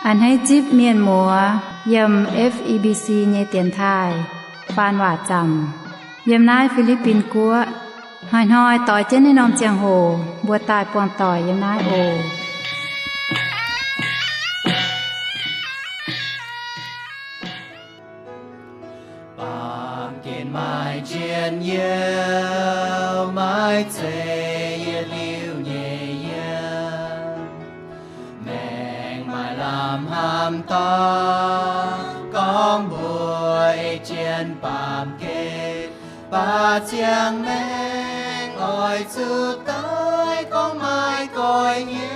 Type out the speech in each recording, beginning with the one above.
อันให้จิบเมียนหมัวยำ FEBC เยเตียนไทยปานว่าจำยำนายฟิลิปปินกัวหอยต่อยเจนในนอมเจียงโหบัวตายปวงต่อยยำนายโอmai chiến yêu mai chê liu nhẹ mẹ mai làm ham to con buổi chiến bàm kê ba chiang mẹ ôi chú tới con mai coi nhau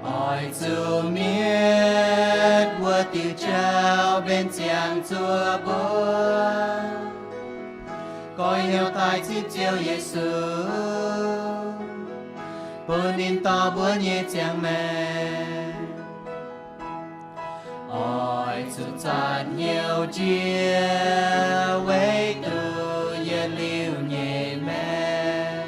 ôi chú miết vua tiêu trao bên chiang chúa bố coi heo tai chít chiều Giêsu bữa nín to bữa nhẹ chiang mẹ ôi chú chặt nhiều chia với tu ye liu nhẹ mẹ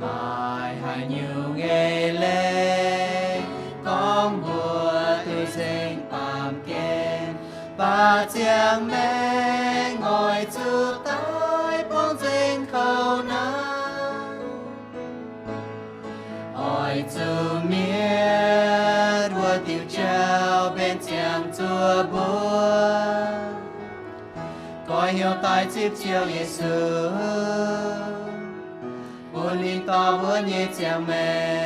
mai hai nhiều nghe lệ con bùa từ sinh bàm kên ba chiang mẹ ngồi chú tới bóng dinh khâu nắng ôi chú miết vua tiêu trao bên chiang chúa búa coi hiếu tai chip chiều Giêsu buồn linh to búa nhẹ chiang mẹ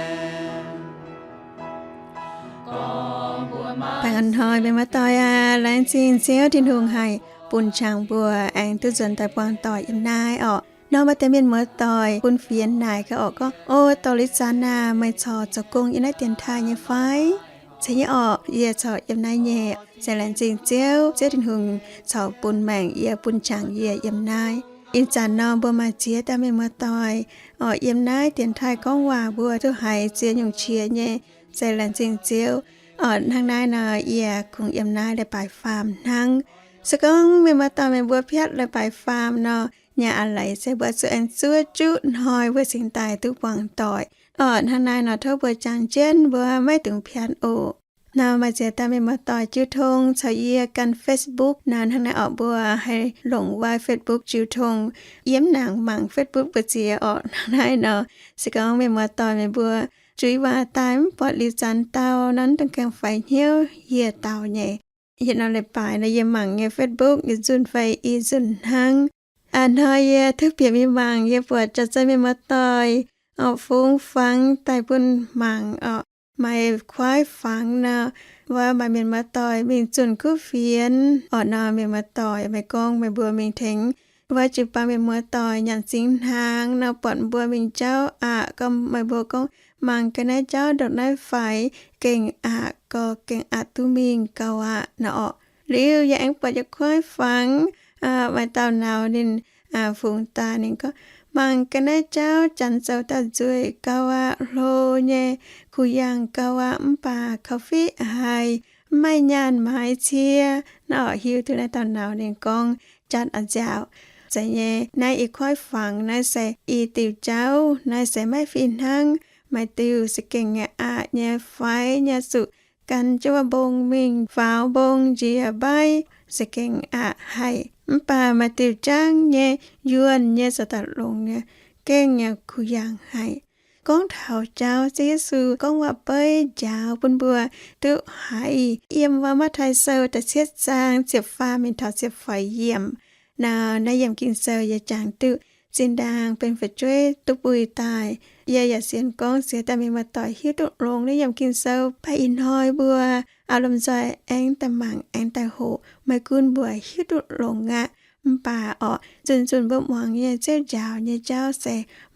bạn anh hỏi về mắt tôi lãng xin xéo thiên hương hay bùn chàng bùa anh tư dần tại quan tỏi im nai ọ nó mà tên miền mới tỏi bùn phiến này cái ọ có ô tỏi lít sana mày trò cho cung yên tiền thai như phái sẽ nhớ ọ ye trò im nai nhẹ sẽ lãng xin xéo thiên hương trò bùn mảng ye bùn chàng ye im nai in chán nó bùa mà chia ta miền mới tỏi ọ im nai tiền thai con hòa bùa thứ hai chia nhung chia nhẹ sẽ lãng xin xéo ởทางนายน่ะเอียคงยำนายได้ไปฟาร์มนั่งสกองไม่มาตอนไม่บัวเพียรได้ไปฟาร์มเนาะอย่าอะไรใส่บัวสวยซัวจุดหอยบัวสิงตายทุกวังต่อยทางนายน่ะเท่าบัวจางเจนบัวไม่ถึงเพียรโอนามาเจตาไม่มาต่อยจุดทงชาวเอียกัน Facebook นานทางนายออกบัวให้หลงว่า Facebook จุดทงเยี่ยมหนังหมั่ง Facebook บัวเจียออกทางนายเนาะสกองไม่มาต่อยไม่บัวจุยว่าตายปอดลิจันเตานั้นต้องแกงไฟเหี้ยวเหี้ยเตาใหญ่เห็นอะไรไปในเยี่ยมหมั่งเงี้ยเฟซบุ๊กยี่จุนไฟอีจุนหังอันหอยเย่ทึกเปียมีบางเย่ปวดจะใจไม่มาต่อยเอาฟุ้งฟังไต่ปุ่นหมั่งไม่ควายฟังนะว่าไม่เป็นมาต่อยมีจุนกู้เฟียนนาไม่มาต่อยไม่กองไม่บัวมีเถงว่าจิปาไม่มาต่อยยันสิงทางนะปอดบัวมีเจ้าก็ไม่บัวกองมังกันนะเจ้าดอกไม้ไฟเก่งก็เก่งตุมิงกาวะนะเรียวยังปจะค่อยฟังมาเต่าหนาวนินฝูงตานี่ก็มังกันนะเจ้าจันเจ้าตาจุยกาวะโลเยคุยังกาวะป่าคาเฟ่ไฮไม่ยานไม้เชียนะฮิวทุในเต่าหนาวนี่กองจัดอาเจ้าใจเย่นายอีกค่อยฟังนายใส่อีติวเจ้านายใส่ไม่ฟินทั้งไม่ติวสเก่งเนี่ยเนี่ยไฟเนี่ยสุกันจัวบงมิงฟ้าวบงเจียใบสเก่งให้ป่ามาติวจ้างเนี่ยยวนเนี่ยสตัดลงเนี่ยเก่งเนี่ยคุยังให้ก้องเท้าเจ้าเจสูก้องว่าเป้ยเจ้าบนบัวตุให้เอี่ยมว่ามาไทยเซลแต่เช็ดจางเจ็บฟ้าเป็นเท้าเจ็บไฟเยี่ยมนาเยี่ยมกินเซลอย่าจางตุจินดางเป็นฝัดช่วยตุปุยตายอย่าเสียนก้องเสียแต่มีมาต่อยหิ้วตุลงได้ยำกินเซลไปอินหอยบัวอารมณ์ใจแองแต่หมังแองแต่โหไม่กุนบัวหิ้วตุลงป่าจุนบ่หวังเนี่ยเจ้าเจ้าเนี่ยเจ้าเส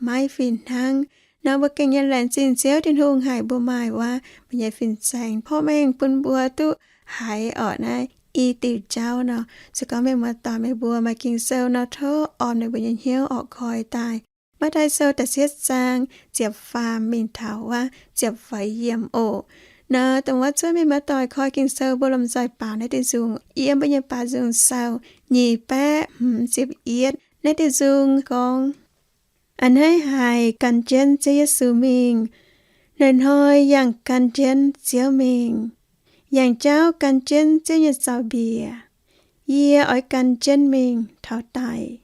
ไม้ฟินทั้งนาวเก่งยันแหลนจินเสียวทินหงหายบัวหมายว่ามันยายฟินแสงพ่อแม่งปุ่นบัวตุหายนะอีติวเจ้าเนาะจะก็ไม่มาต่อไม่บัวมากินเซลเนาะเธอออมในบุญยันเหี้ยวออกคอยตายมาได้เซลแต่เสียจางเจ็บฟาร์มมินเถาว่าเจ็บไฟเยี่ยมนะแต่ว่าช่วยไม่มาต่อยคอยกินเซลบลมใจป่าในที่สูงเยี่ยมบุญยันป่าสูงเซลหนีแปะจิบเอียดในที่สูงกองอันให้หายกันเจนเจยสูมิงใน Nên thôi yang can chân chiếu mình. Yang cháu can chân chiếu như sao bìa. Yê ở can chân mình thảo tài.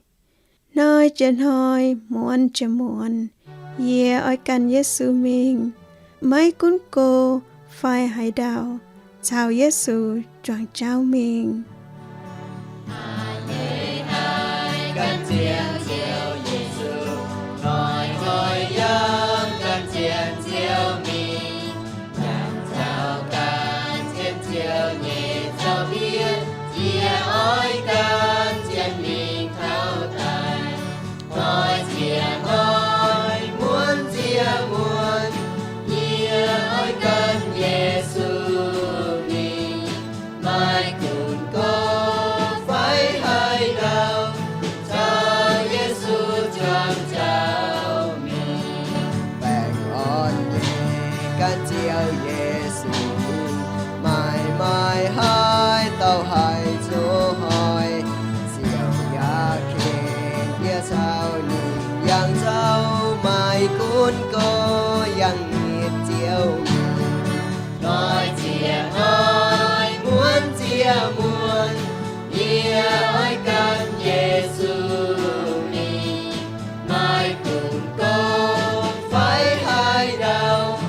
Nơi chân hơi muốn chân muốn. Yê ở can Giê-xu mình. Mấy cuốn cô phải hãy đào. Chào Giê-xu chọn cháu mình. Can chiên chiều Giê-xu nói hỏi dân can chiên chiều mình làm sao can chiên chiều nhẹ sao biết chia ôi can chiên mình thao tài nói chia nói muốn chia muốn chia ôi can Giê-xu mình mai cùng cô phải hay đâu can chiều Giê-xu mãi mãi hai tàu hai chỗ hỏi chiều ya khen kia sao nhìn yang sao mai cuốn cô yang nhiệt chiều nói chia nói muốn chia muốn chia ôi can Giê-xu mi mai cùng cô phải hai đâu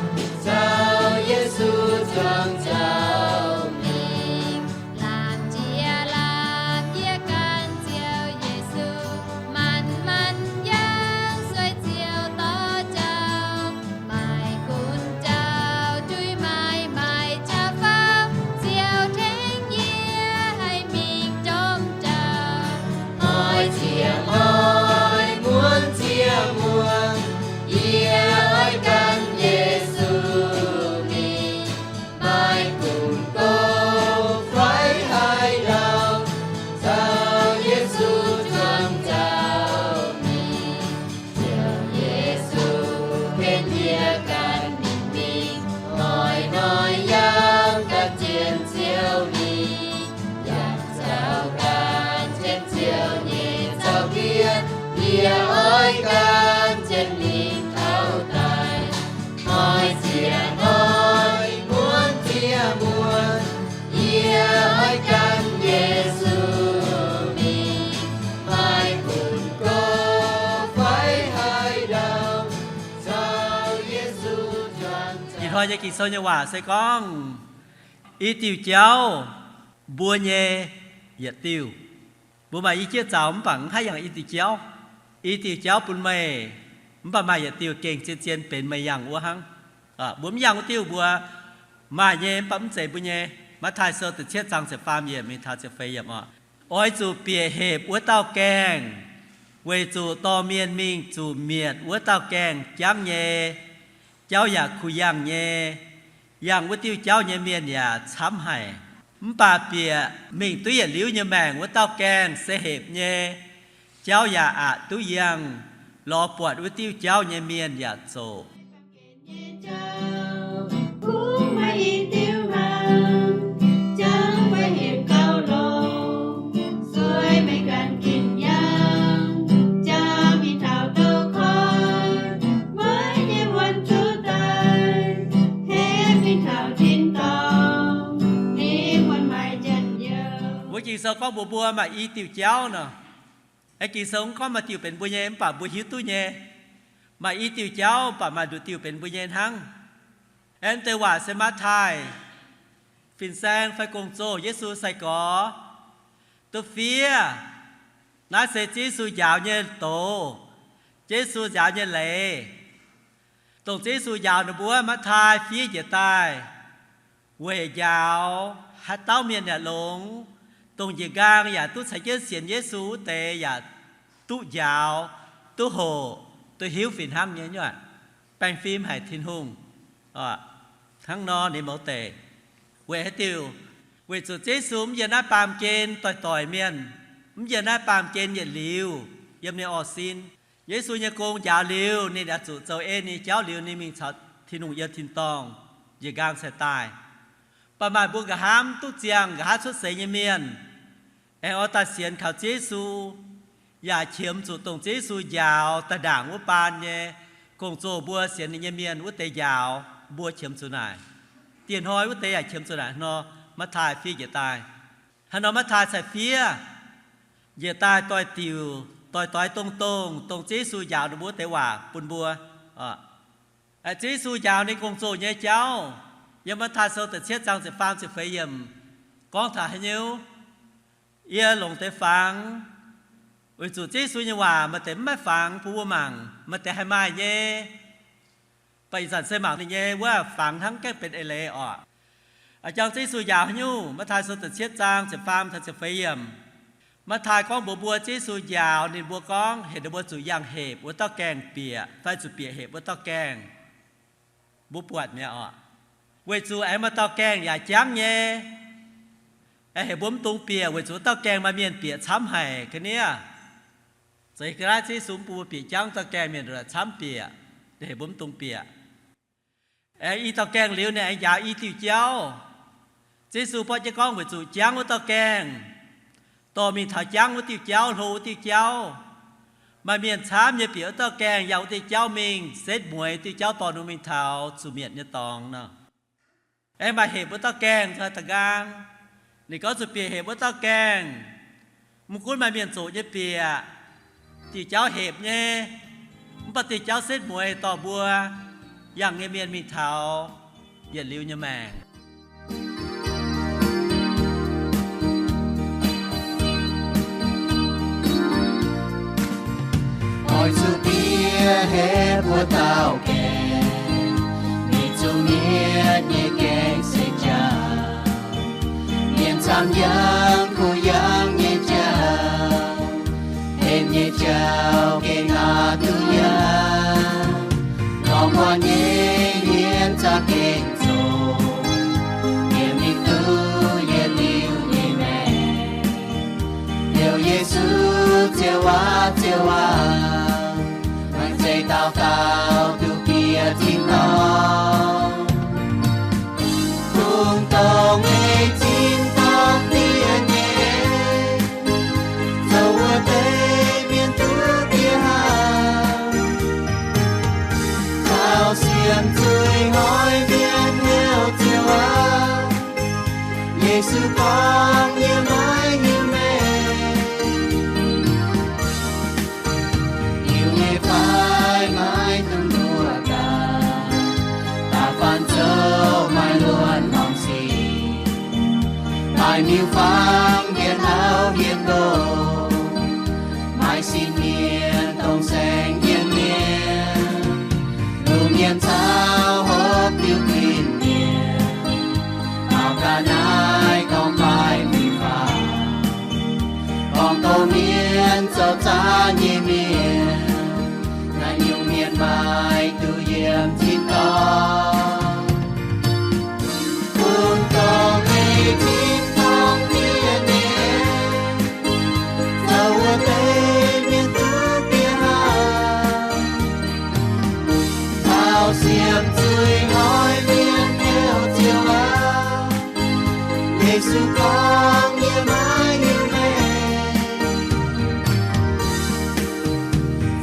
ôi can trên mình thao tài nói chia nói muốn chia muốn chia ôi can Giê-xu mi mai cùng cô phải hai đâu sao Giê-xu chọn thì thôi cho kỳ sâu như hòa sẽ con ý tiêu cháu bua nhẹ dệt tiêu bố mà ý chia cháu bằng hai dạng ý tiêu cháu ý tiêu cháu bún mê bà mà dệt tiêu ก่งเจียนเป็นไม่อย่างวัวหังบุ้มอย่างtiêu bùa mà nhẹ bấmใจบุญnhẹมาถ่ายเสื้อติดเชื้อจังเสฟามเยี่ยมีท่าจะไฟเยี่ยมอ้อยจูเปียเหบวัวเต้าแกงเวจูตอเมียนมิงจูเมียดวัวเต้าแกงจังเย่เจ้าอยากคุยย่างเย่ย่างวัวtiêuเจ้าเย่เมียนอย่าช้ำให้ป่าเปียมิงตุ้ยลิ้วเย่แมงวัวเต้าแกงเสเหบเย่เจ้าอย่าอะตุ้ยยังรอปวดวัวtiêuเจ้าเย่เมียนอย่าโศkỳ sâu có bùa bùa mà y tiêu cháu nè, cái kỳ sống có mà tiêuเป็นบวยเย็นป่ะบวยหิวตู้เย่มาอีtiêu cháuป่ะมาดูtiêuเป็นบวยเย็นทั้งเอ็นเตว่าเซมาไทยฟินแซงไฟกงโจเยซูใส่ก่อตัวเฟียน่าเสียเจซูยาวเย็นโตเจซูยาวเย็นเล่ตรงเจซูยาวหนูบัวมาไทยเฟียจะตายเวยยาวฮัตเต้าเมียนเนี่ยหลงตรงยี่กางอย่าตู้ใส่เยอะเสียนเยซูเตอย่าตู้ยาวตู้โหตู้หิวฝิ่นห้ำเนี่ยแปลงฟิล์มหายทิ้งหุ่งทั้งนอนในหมอเตเวให้ติวเวจุดเจซูมอย่าหน้าปามเกณฑ์ต่อยเมียนอย่าหน้าปามเกณฑ์อย่าลิ้วยำในออซินเยซูอย่าโกงยาวลิ้วนี่ดัจุดเจ้าเอนี่เจ้าลิ้วนี่มีชัดทิ้งหุ่งเยอะทิ้งตองยี่กางเสียตายประมาณบุกกะห้ามตู้เจียงกะฮัดชุดเสียเมียนเออตัดเสียนข่าวเจซูอย่าเฉียมจุดตรงเจซูยาวตะด่างวัวปานเนี่ยคงโจบัวเสียนในเมียนวัวเตยาว bua chiếm số này tiền hoi quốc tế chiếm số này nó mất thai phía giờ tai hắn nó mất thai sai phía giờ tai tôi tiêu tôi tông chế su giàu nó búa tế hòa bùn bùa chế su giàu nên công số nhé cháu giờ mất thai sâu từ chết răng sẽ phàm sẽ phải yểm con thả hay nhiêu ia lồng tế phẳng ôi chủ chế su như hòa mà tế mất phẳng phù mảng mà tế hai mai nhéไปสั่นเสมังนี่เย่ว่าฝังทั้งแก่เป็นเอเลอ่ะอาจารย์ที่สุยาวหิ้วมาทายสุดเชียจางเสฟามทันเสฟเยี่ยมมาทายก้องบัวที่สุยาวนี่บัวก้องเห็ดบัวสุยางเห็บบัวต้อแกงเปียไฟสุเปียเห็บบัวต้อแกงบัวปวดเนี่ยอ่ะเวจูไอ้มาต้อแกงอย่าจ้ำเย่ไอ้เห็บบัวตุงเปียเวจูต้อแกงมาเมียนเปียช้ำไห้แค่นี้ใส่กระที่สูงปูเปียจ้างต้อแกงเมียนเรือช้ำเปียเห็บบัวตุงเปียอีตะแกงเหลียวเนี่ยอย่าอีติวเจ้าเจสูพอจะก้องไปสู่จ้างว่าตะแกงต่อมีถ่ายจ้างว่าติวเจ้าโหติวเจ้ามาเมียนช้ำเนี่ยเปียวตะแกงยาวติวเจ้ามิงเซตมวยติวเจ้าปอนุมินเท้าสุเมียนเนี่ยตองเนาะมาเหตุว่าตะแกงเธอตะกางนี่ก็สุเปียเหตุว่าตะแกงมุกุลมาเมียนสู่เนี่ยเปียติวเจ้าเหตุเนี่ยปฏิเจ้าเซตมวยต่อบัวอย่างเมียนมีเท้าอย่าลิ้วเนี่ยแม่อ้อยสุเปียเห็บบัวเต้าแกมีจูเมียนเย่แกงเสียเจ้าเมียนทำยังกูยังเย่เจ้าเห็นเย่เจ้าเก่งอาตุยาÔng hoa nhé hiến cha kinh dồ Hiến minh tu hiến liu nhé mẹ Điều Giê-xu chiều á Mạnh dây tao cao tu kia thiên nó Cùng tông ê chín tóc tiên nhé Dầu ở đây miền tu kia hàng Tao xiêm tươi hỏi viên theo chiều á Giê-xu con như mãi như mẹ Yêu nhé phải mãi tung đua ta Ta phán châu mãi luôn lòng xì Tại miêu phang hiền áo hiền đồ Mãi xin miền tông xanh hiền miền Miền thao hốt tiêu kinh miền Áo ca nai con phải mi phà Con tô miền châu cha nhé miền Là nhiều miền mai tu diệm thiên con Cùng con mê thiên con miền nè Dầu ở đây miền tu kia hàng Tao xiêm tươi hỏi viên theo chiều á Giê-xu con như mãi như mẹ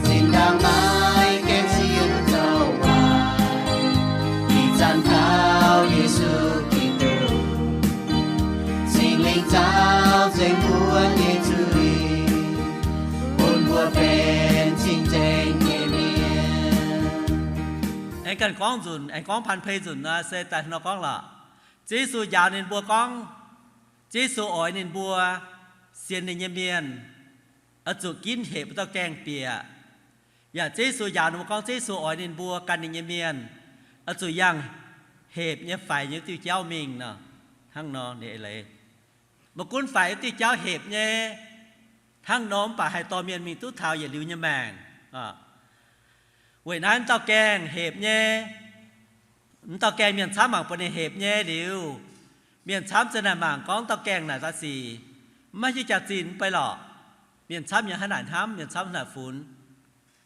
Xin đang mãi kém xin châu hoài Vì chẳng thao Giê-xu Kitô Xin linh trao danh buồn nhé chui Buồn buồn bên chính danh nhé anh cần con dùn anh con pan phê dùn na xe tại nó con là chế số giàu nên bùa con chế số ỏi nên bùa xiên nên nhẹ miên ở chỗ kín hệ taoแกงเปียอย่าchế số giàu nên con chế số ỏi nên bùaกันnên nhẹ miên ở chỗ yang hệ nhẹ phải như tiêu cháu mình nè thằng nó để lấy một cuốn phải tiêu cháu hệ nhẹ thằng nó phải hai to miên mình tút thaoอย่าลิ้วnhẹ màngวันนั้นเต้าแกงเห็บแย่เต้าแกงเมียนช้ำหมางปนเห็บแย่เดียวเมียนช้ำจะนำหมางก้องเต้าแกงหน่าตาสีไม่ใช่จัดจีนไปหรอกเมียนช้ำอย่างขนาดห้ำเมียนช้ำขนาดฝุ่น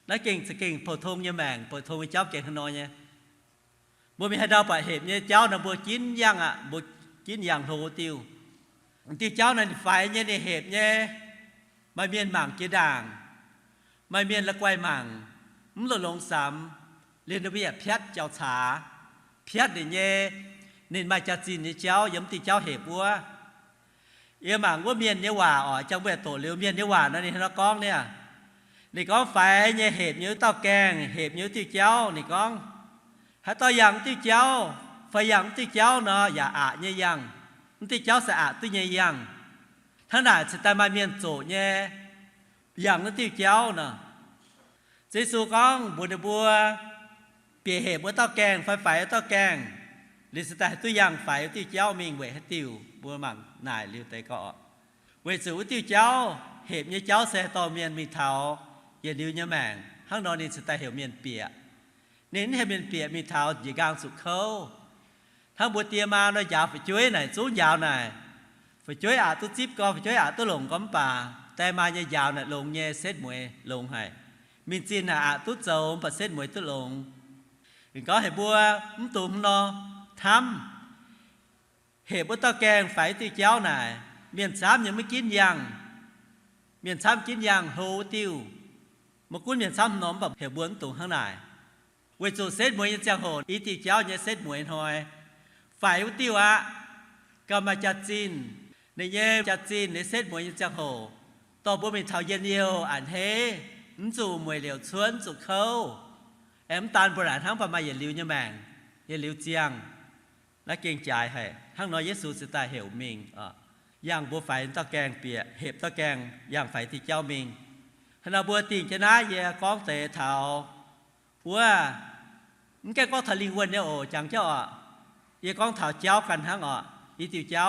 แล้วเก่งจะเก่งโผล่ทงยังแมงโผล่ทงไปเจ้าเก่งขนอยเนี่ยบัวมีให้ดาวปะเห็บเนี่ยเจ้าน่ะบัวกินย่างอ่ะบัวกินย่างโถติวที่เจ้านั่นไฟเนี่ยในเห็บเนี่ยไม่เมียนหมางเจด่างไม่เมียนละไกวหมางมันหลงซ้ำเรียนวิทยาพิษเจ้าฉาพ phiết để nhé nên mai cha chín như cháu giống thì cháu hẹp vua yên mà ngô miền như hòa ở trong về tổ liều miền như hòa nó này nó con nè này con phải nhé hẹp như tao kèn hẹp như tiêu cháu này con hãy tao dặn tiêu cháu phải dặn tiêu cháu nó dạ ạ như dặn tiêu cháu sẽ ạ tiêu như dặn thằng nào sẽ ta mai miền tổ nhé dặn nó tiêu cháu nè Giê-xu con bùa được bùa bìa hẹp bùa tao kèn phải tao kèn lý sự tại tôi dặn phải tiêu cháu mình về hết tiêu bùa mặn nải liều tay cọ về sự tiêu cháu hẹp như cháu sẽ to miền mình thảoอย่าลืมนะแม่งข้างนอกนี่สไตล์เหวเมียนเปียเน้นให้เมียนเปียมีเท้าอย่ากลางสุดเขาทั้งบัวเตียมาเนาะยาวไปช่วยไหนสูงยาวไหนไปช่วยตุ้จิ๊บก็ไปช่วยตุ้หลงก้มป่าแต่มาเนี่ยยาวน่ะลงเย่เซตมวยลงให้มีจีนตุ้โจมปัดเซตมวยตุ้หลงถึงก็ให้บัวตุ่มเนาะทำเหตุบัวตะแกงไฟตีเจ้าไหนเมียนซ้ำยังไม่กินยังเมียนซ้ำกินยังโหติวmột cuốn miền xăm nómแบบเหวbuồn tụng hàng này, với chỗ xét mùi như giang hồ, ý thì cháu như xét mùi thôi, phải tiêu cầm mà chặt chín, để nhé chặt chín để xét mùi như giang hồ, tao bố mình thảo yên yêu ảnh thế, dù mùi liều xuân dù khâu, em tan bữa tháng và mai yên liều như màng, yên liều chiang, là kiêng trái hay, hàng nói Giê-xu sẽ tài hiểu mình, yang bố phải tao kèn bịa, hẹp tao kèn, yang phải thì cháu mìnhเราบัวติ่งชนะเย่ก้องเตะเท้าว่ามันแกก็ทะลิงวันเนี่ยโอ้จังเจ้าเย่ก้องเท้าเจ้ากันทั้งอีติวเจ้า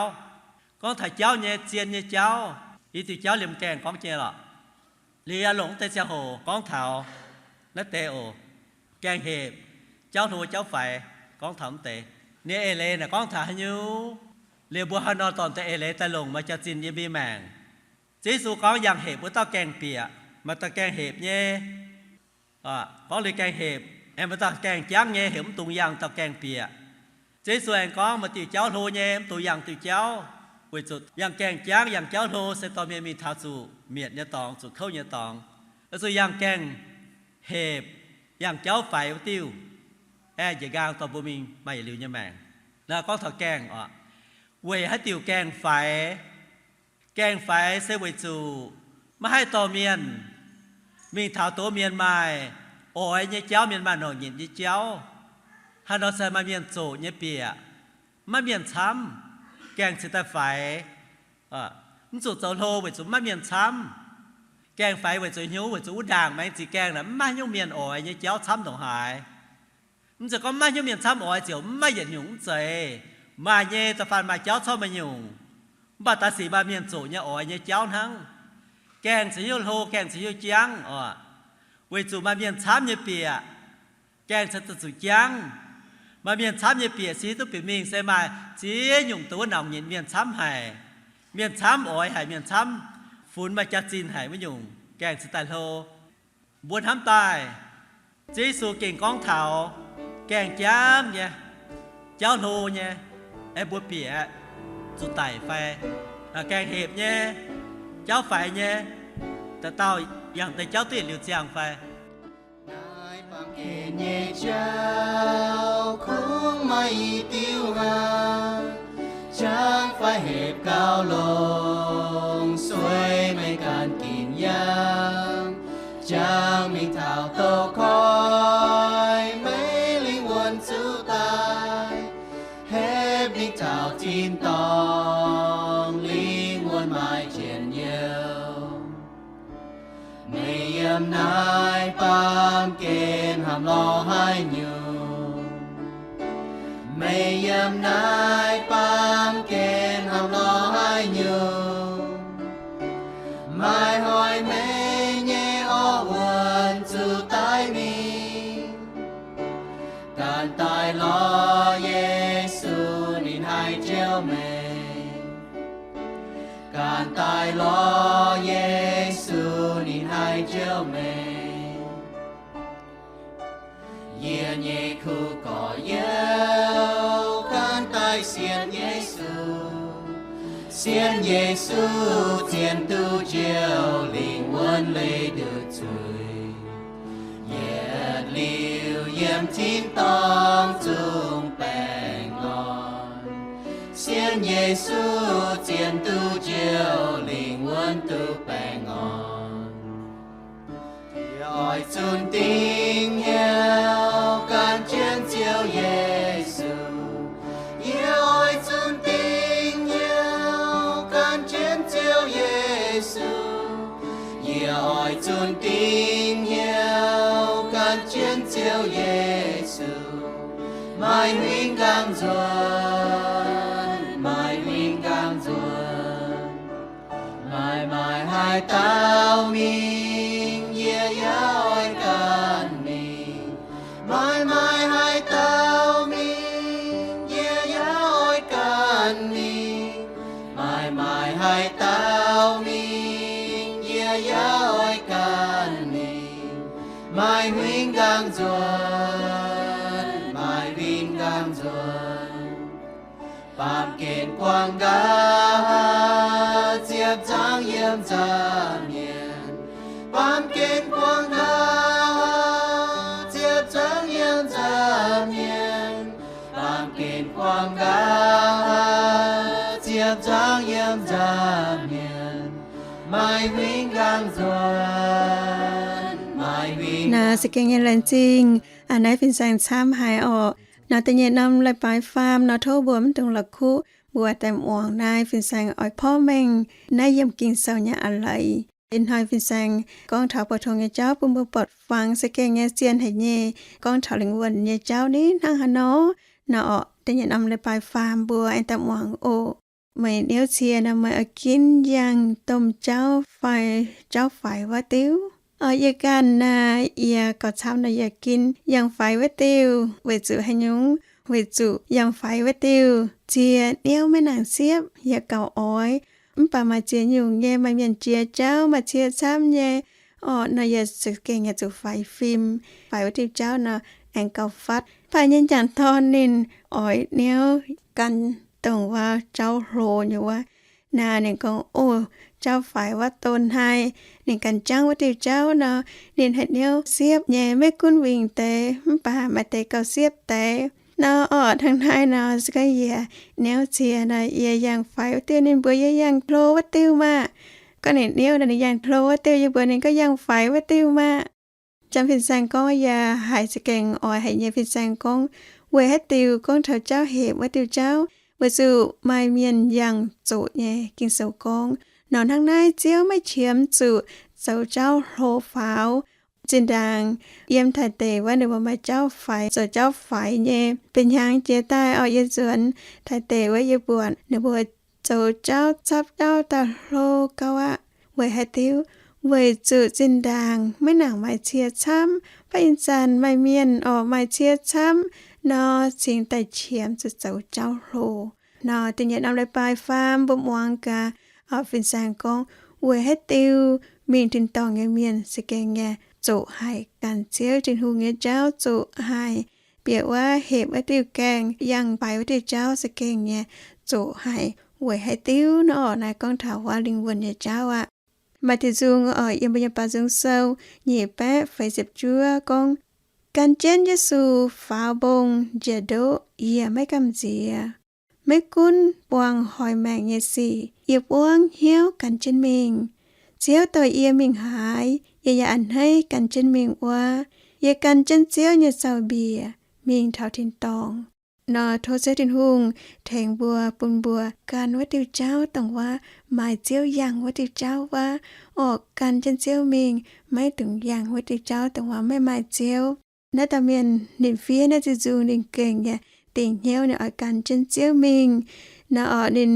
ก้องเท้าเจ้าเนี่ยเจียนเนี่ยเจ้าอีติวเจ้าเหลี่ยมแกงก้องเจ้าหรอเลียหลงเตะเจ้าโหก้องเท้านั่นเตะโอ้แกงเห็บเจ้าหนูเจ้าไฟก้องเท้าเตะเนี่ยเอเลน่ะก้องเท้าหิวเลียบัวฮานอตอนเตะเอเลแต่หลงมาจะจินยี่บีแมงจีสูก้องอย่างเห็บบัวต้าแกงเปียmà ta kèn hẹp nhé có lời kèn hẹp em mà ta kèn trắng nhé hiểm tụng yang ta kèn bìa chế số em có mà tiểu cháu thô nhé em tụng yang tiểu cháu với chút yang kèn trắng yang cháu thô sẽ to miền thảo chủ miệt nhé tòng chủ khâu nhé tòng rồi yang kèn hẹp yang cháu phải tiêu giờ gang to bố mình mày liều nhé màng là có thọ kèn về hết tiểu kèn phải sẽ với chủ mà hai to miền mình thảo tố miền mai ôi như cháu miền mai nổi nhìn như cháu hà nó sẽ mà miền chỗ như bìa mà miền chấm kèn sẽ ta phải chỗ chỗ lô với chỗ mà miền chấm kèn phải với chỗ nhú với chỗ đàng mấy chỉ kèn là mà nhú miền ôi như cháu chấm đồng hải chỗ có mà nhú miền chấm ôi chỗ mà nhận nhúng dày mà nhé ta phản mà cháu cho mà nhúng bà ta xỉ mà miền chỗ như ôi như cháu thắngแกงสียูโลแกงสียูจังเวจูมาเมียนช้ำเยเปียแกงสัตว์สุจังมาเมียนช้ำเยเปียสีตุปิมิงเสมาจีหยุ่งตัวหนองเมียนช้ำหายเมียนช้ำอ้อยหายเมียนช้ำฝุ่นมาจัดจีนหายไม่หยุ่งแกงสไตล์โลบนทำตายจีสูเก่งก้องเถาแกงจ้ำเนี่ยเจ้าโลเนี่ยไอ้บัวเปียสุดไต่ไฟแกงเห็บเนี่ยcháu phải nhé ta tao yang tay cháu tiền liều chàng phải nai bám kề nhẹ cháu cũng mây tiêu hà chẳng phải hẹp cao lông xuôi mây cạn kín yang chẳng mình thảo tô khói mấy linh hồn chú tai hẹp mình thảo tin tòng linh hồn mai yếm nai bám kên hàm lo hai nhiều mây yếm nai bám kên hàm lo hai nhiều mai hỏi mây nhẹ o buồn chú tai mi càn tai lo Giê-xu nín hai treo mây càn tai lo Giê-xu nín hai treo mây ye nhẹ khu cỏ yêu càn tai xiên Giê-xu thiên tu chiều linh quân lê được trời ye liu yếm chín tông chung bè 愿耶稣见度救灵魂都平安，爱尊定要感见救耶稣，爱尊定要感见救耶稣，爱尊定要感见救耶稣。mai huynh càng dần mai huynh càng dần mai mai hai tao mình ye oi can mình mai mai hai tao mình ye oi can mình mai mai hai tao mình ye oi can mình mai huynh càng dần Phạm kiện quang ga diệp giang yếm ra miền Phạm kiện quang ga diệp giang yếm ra miền Phạm kiện quang ga diệp giang yếm ra miền Mai huynh gang duan Mai huynh นาสเกงยันแลนจริงอันไหนเป็นแสงช้ำหายออกนาตะเยนำไหลปลายฟาร์มนาโทบัวมันตรงหลักคุบัวแต่หมวงนายฟินแสงอ้อยพ่อแม่งนายเยี่ยมกินเสาเนี่ยอะไรอินหอยฟินแสงกองเถาปะทงเจ้าปุ่มปดฟังสเกงเเซียนให้เย่กองเถาลิงวันเย่เจ้านี้นั่งหานอนาออกตะเยนำไหลปลายฟาร์มบัวไอแต่หมวงโอไม่เนี้ยวเชียนะไม่กินยังต้มเจ้าไฟว่าติ้วอยากันนาอยาก็ทำนาอยากกินยังไฟว่าติ้วเวจุให้ยุงเวจุยังไฟว่าติ้วเจียเนี้ยวไม่นางเสียบอยาเก่าอ้อยป่ามาเจียยุงเย่มาเมียนเจียเจ้ามาเชียช้ำเย่นายาสึกเก่งอยาจุไฟฟิล์มไฟว่าติ้วเจ้านะแองเก่าฟัดพายันจันทอนนินอ้อยเนี้ยวกันตรงว่าเจ้าโรอยู่ว่านาเนี่ยก็โอ้เจ้าฝ่ายว่าตนให้เนี่ยกันจ้างว่าติวเจ้าเนาะเนี่ยเห็ดเนี้ยวเสียบแย่ไม่คุ้นวิ่งเตะป่ามาเตะก็เสียบเตะเนาะทางไทยเนาะสกายเย่เนี้ยวเชียนะเย่ยังฝ่ายว่าติวเนี่ยเบื่อยังโผล่ว่าติวมาก็เนี่ยเนี้ยวเนี่ยยังโผล่ว่าติวอยู่เบื่อเนี่ยก็ยังฝ่ายว่าติวมาจำฟินแซงก็ยาหายสเก่งอ่อยหายเย่ฟินแซงก็เวให้ติวก็เถาเจ้าเหตุว่าติวเจ้าว่าสู่ไม่เมียนยังจุเย่กินเสากงนอนทางในเจียวไม่เฉียมจุเจ้าเจ้าโหฝาวจินดังเยี่ยมถ่ายเตว่าในว่ามาเจ้าไฟเจ้าไฟเย่เป็นยังเจียใต้เอาเยสวนถ่ายเตว่าเยบวนในบัวเจ้าซับเจ้าตาโลกว่าเวให้ติวเวจุจินดังไม่หนังไม่เชียช้ำไปอินจันไม่เมียนไม่เชียช้ำนอสิงแต่เฉียมจุเจ้าโลนอติญญาอะไรปลายฟาร์มบ่มวงกาฟินแซงกงเวให้ติวมีนทินตองเมียนสเกงแงโจให้กันเจียวจินหูเงเจ้าโจให้เปียว่าเหตุว่าติวแกงยังไปว่าติวเจ้าสเกงแงโจให้เวให้ติวนอนายกองถาวาลิงวันเงเจ้ามาติจุงยังปัญญาปาจุงเซาเหยียแปะไฟเจ็บจัวกงกันเจนเยซูฟ้าบงเจโดเยียไม่กำเจียไม่กุนปวงหอยแมงเยสีเอียปวงเหี้ยวกันเจนเมงเจียวต่อเอียมิงหายอย่าอันให้กันเจนเมงว่าอย่ากันเจนเจียวอย่าเศร้าเบียมิงเท่าทินตองนอโทเซตินหุงแทงบัวปุนบัวการว่าติวเจ้าต้องว่าหมายเจียวอย่างว่าติวเจ้าว่าออกกันเจนเจียวมิงไม่ถึงอย่างว่าติวเจ้าต้องว่าไม่หมายเจียวนาตาเมียนนินเฟียนาจิจูนินเก่งเนี่ยติ่งเหี้ยวเนี่ยกันเจนเจียวมิงนานิน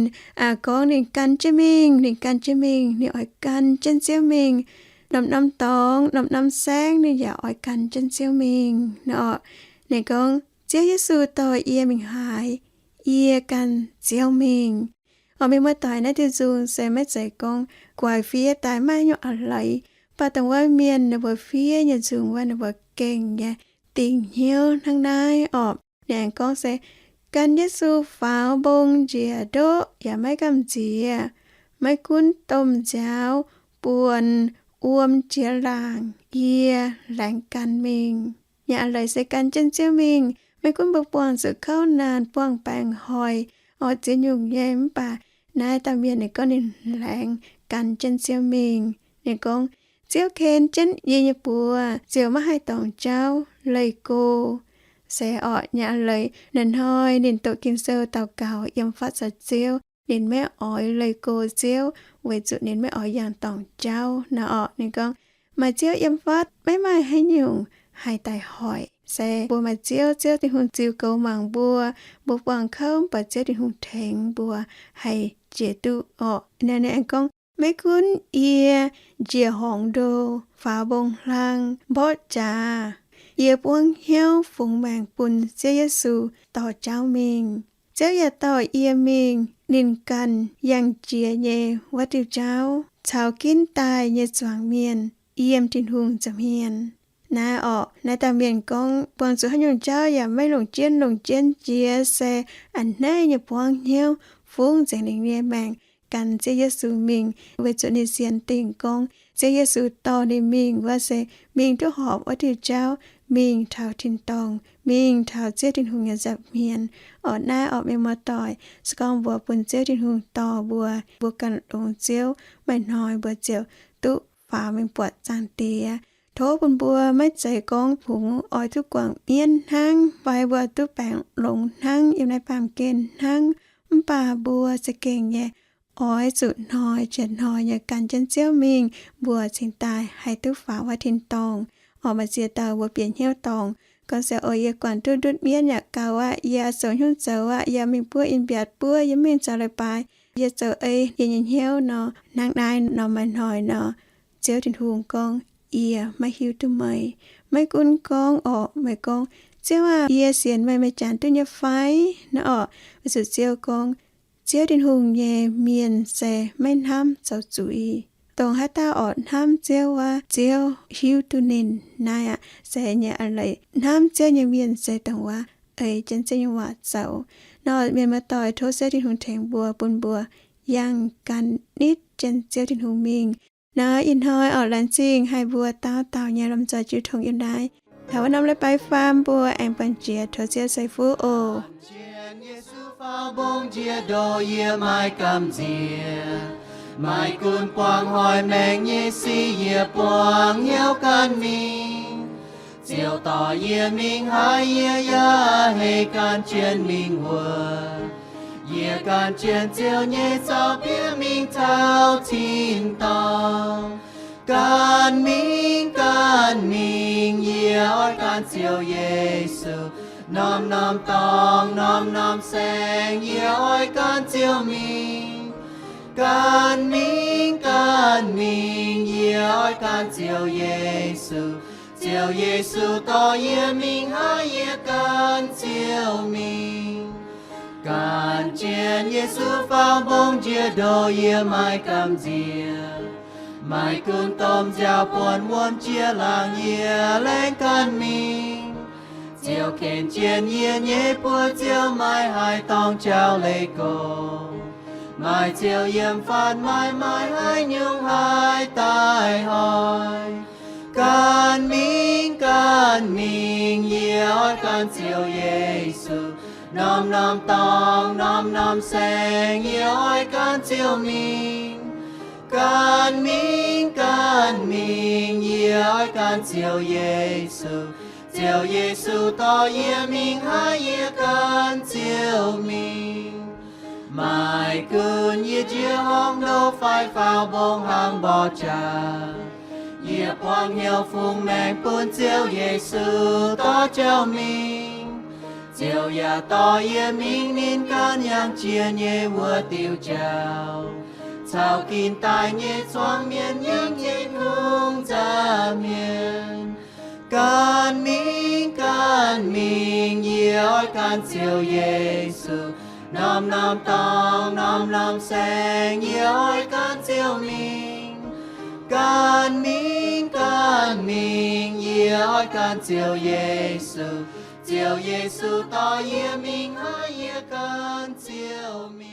กองนินกันเจมิงนินกันเจมิงนี่กันเจนเจียวมิงน้ำตองน้ำแสงนี่อย่ากันเจนเจียวมิงในกองเจียวเยซูต่อเอียมิงหายเอียกันเจียวมิงไม่เมื่อตายนะที่จูเซไม่ใจกองกวายเฟียตายไม่ยออะไรป้าแต่ว่าเมียนในบ่เฟียอย่าจูว่าในบ่เก่งแย่ติ่งเหี้ยวทั้งนายแดงกองเซกันเยซูฟ้าบงเจียโดอย่าไม่กำเจียไม่คุ้นต้มเจ้าป่วนอ้วมเจียลางเอียแหลงกันมิงอย่าอะไรใส่กันเจนเจียวมิงไม่คุ้นบกปวงสึกเข้านานปวงแปงหอย只用嘢吧，乃ตาเมียนี่ก็นินแรงกันเจนเซียวมิงนี่กงเจียวเคนเจนเยปัวเจียวมาให้ตองเจ้าเลยโกเสออญาเลยนันห้อยนินโตกินเซลเต่าเก่าเยี่ยมฟัดสัดเจียวนินแม่อ้อยเลยโกเจียวเวจุนินแม่อ้อยอย่างตองเจ้าน่ะออกนี่กงมาเจียวเยี่ยมฟัดไม่ให้ยุ่งให้ตายหอยเสบัวมาเจียวที่หุ่นจิวเกาหมังบัววางเข้าปัดเจียวที่หุ่นแทงบัวให้เจตุออกเนี่ยอันกงไม่คุ้นเอียเจียหองโดฝาบงลังบอจาเยียบวงเหี้ยวฝงแมงปุ่นเจียสูต่อเจ้ามิงเจ้าอย่าต่อเอียมิงนินกันยังเจียเยวัดเจ้าชาวกินตายเยจวงเมียนเอี่ยมทินหุงจะเมียนนาออกนาตาเมียนกงปวงสุขยนเจ้าอย่าไม่หลงเจียนเจียเซอันแน่อย่าปวงเหี้ยวฟุ้งเสียงเนียแมงกันเจเยซูมิงเวจุนิเซียนติงกงเจเยซูต่อในมิงว่าเซมิงทุหอบวัดเจ้ามิงเท้าทินตองมิงเท้าเจ้าทินหุงยาจับเมียนออกหน้าออกเมมาต่อยสกองบัวปุ่นเจ้าทินหุงต่อบัวกันลงเจียวไม่น้อยบัวเจียวตุฝ่าเมงปวดจานเตียโทปุ่นบัวไม่ใจกองผงอ้อยทุกกว่างเมียนทั้งไปบัวตุแปงหลงทั้งอยู่ในปามเกณฑ์ทั้งป่าบัวจะเก่งแย่อ้อยสุดน้อยเจ็ดน้อยอย่ากันจันเจียวมิงบัวชิงตายให้ตุฝ่าว่าทินตองออกมาเจียตาวัวเปลี่ยนเหี้ยวตองก็เสียโอยกวนตุดุดเมียนอยากกาวว่าอย่าสนหุ่นเจอว่าอย่ามีปัวอินเบียดปัวอย่ามีจะเลยไปอย่าเจออย่าเหี้ยวเนาะนางนายเนาะมันหอยเนาะเจียวทินหุงกองไม่หิวตุ้มไม่กุนกองออกไม่กองเจ้าว่าเสียนไม่จานตุ้ยไฟนะออกไปสุดเจียวกองเจียวดินหุงเยเมียนเซไม่น้ำเจ้าจุยตรงให้ตาออดน้ำเจียวว่าเจียวหิวตุนินนายเซเนี่ยอะไรน้ำเจียวยังเมียนเซตรงว่าจันเจียวว่าเจ้านอดเมียนมาต่อยโทเซดินหุงแทงบัวปนบัวยังกันนิดจันเจียวดินหุงมิงนาอินหอยออกแลนซิงให้บัวเต้าเนี่ยลำจอยจืดทงยังได้ถ้าว่าน้ำเลยไปฟาร์มบัวแองปันเจียโทเจียใส่ฟูโอpháo bông chia đô ye mai cầm chia mai cun quang hỏi mẹ nhé si ye quang hiếu can mình chiều tỏ ye mình hai ye ya hay can chuyện mình vừa ye can chuyện chiều nhé sao biết mình thao tin tòng can mình ye ơi can chiều Giêsu nom tong nom sang ye oi can chiều mình ye oi can chiều Giêsu to ye mình hai ye can chiều mình can chen Giêsu phao bông chia đô ye mai cầm chia mai cun tôm giao buồn muôn chia làng ye lên can mình chiều khen chiên ye nhé bữa chiều mai hai tông trao lê cô mai chiều yếm phát mai hai nhung hai tai hỏi can mình ye oi can chiều Giêsu nom tong nom sang ye oi can chiều mình can mình ye oi can chiều Giêsu chiều Giêsu to ye mình hai ye can chiều mình mai cơn ye chia hong đâu phải phao bông hàng bò trà ye quang nhiều phùng mèn bún chiều Giêsu to chiều mình chiều ya to ye mình nín can yang chia ye vừa tiêu chào chào kín tai ye choang miền yang ye hung ra miền can mình ye oi can chiều Giêsu nom tong nom sang ye oi can chiều mình can mình ye oi can chiều Giêsu to ye mình hai ye can chiều mình